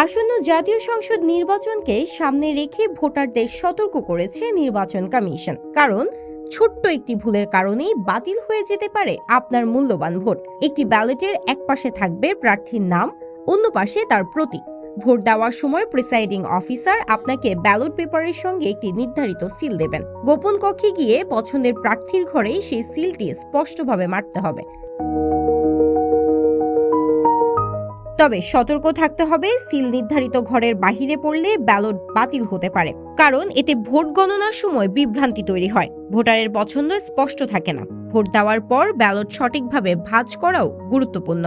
আসন্ন জাতীয় সংসদ নির্বাচনকে সামনে রেখে ভোটারদের সতর্ক করেছে নির্বাচন কমিশন। কারণ ছোট্ট একটি ভুলের কারণেই বাতিল হয়ে যেতে পারে আপনার মূল্যবান ভোট। একটি ব্যালটের এক পাশে থাকবে প্রার্থীর নাম, অন্য পাশে তার প্রতীক। ভোট দেওয়ার সময় প্রিসাইডিং অফিসার আপনাকে ব্যালট পেপারের সঙ্গে একটি নির্ধারিত সিল দেবেন। গোপন কক্ষে গিয়ে পছন্দের প্রার্থীর ঘরে সেই সিলটি স্পষ্টভাবে মারতে হবে। তবে সতর্ক থাকতে হবে, সিল নির্ধারিত ঘরের বাহিরে পড়লে ব্যালট বাতিল হতে পারে। কারণ এতে ভোট গণনার সময় বিভ্রান্তি তৈরি হয়, ভোটারের পছন্দ স্পষ্ট থাকে না। ভোট দেওয়ার পর ব্যালট সঠিকভাবে ভাঁজ করাও গুরুত্বপূর্ণ।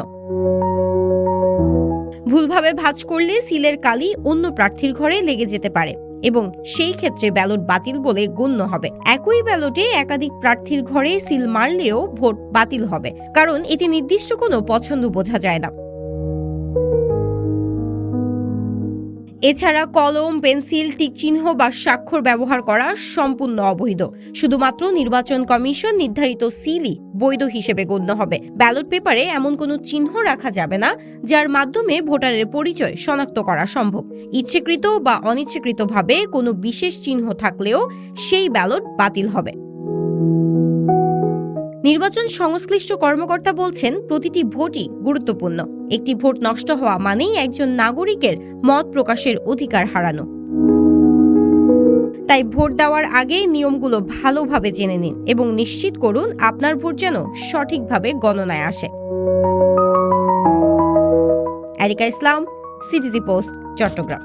ভুলভাবে ভাঁজ করলে সিলের কালি অন্য প্রার্থীর ঘরে লেগে যেতে পারে এবং সেই ক্ষেত্রে ব্যালট বাতিল বলে গণ্য হবে। একই ব্যালটে একাধিক প্রার্থীর ঘরে সিল মারলেও ভোট বাতিল হবে, কারণ এতে নির্দিষ্ট কোনো পছন্দ বোঝা যায় না। এছাড়া কলম, পেন্সিল, টিক চিহ্ন বা স্বাক্ষর ব্যবহার করা সম্পূর্ণ অবৈধ। শুধুমাত্র নির্বাচন কমিশন নির্ধারিত সিলই বৈধ হিসেবে গণ্য হবে। ব্যালট পেপারে এমন কোনো চিহ্ন রাখা যাবে না যার মাধ্যমে ভোটারের পরিচয় শনাক্ত করা সম্ভব। ইচ্ছাকৃত বা অনিচ্ছাকৃতভাবে কোনো বিশেষ চিহ্ন থাকলেও সেই ব্যালট বাতিল হবে। নির্বাচন সংশ্লিষ্ট কর্মকর্তা বলছেন, প্রতিটি ভোটই গুরুত্বপূর্ণ। একটি ভোট নষ্ট হওয়া মানেই একজন নাগরিকের মত প্রকাশের অধিকার হারানো। তাই ভোট দেওয়ার আগে নিয়মগুলো ভালোভাবে জেনে নিন এবং নিশ্চিত করুন আপনার ভোট যেন সঠিকভাবে গণনায় আসে। এরিকা ইসলাম, সিটিজি পোস্ট, চট্টগ্রাম।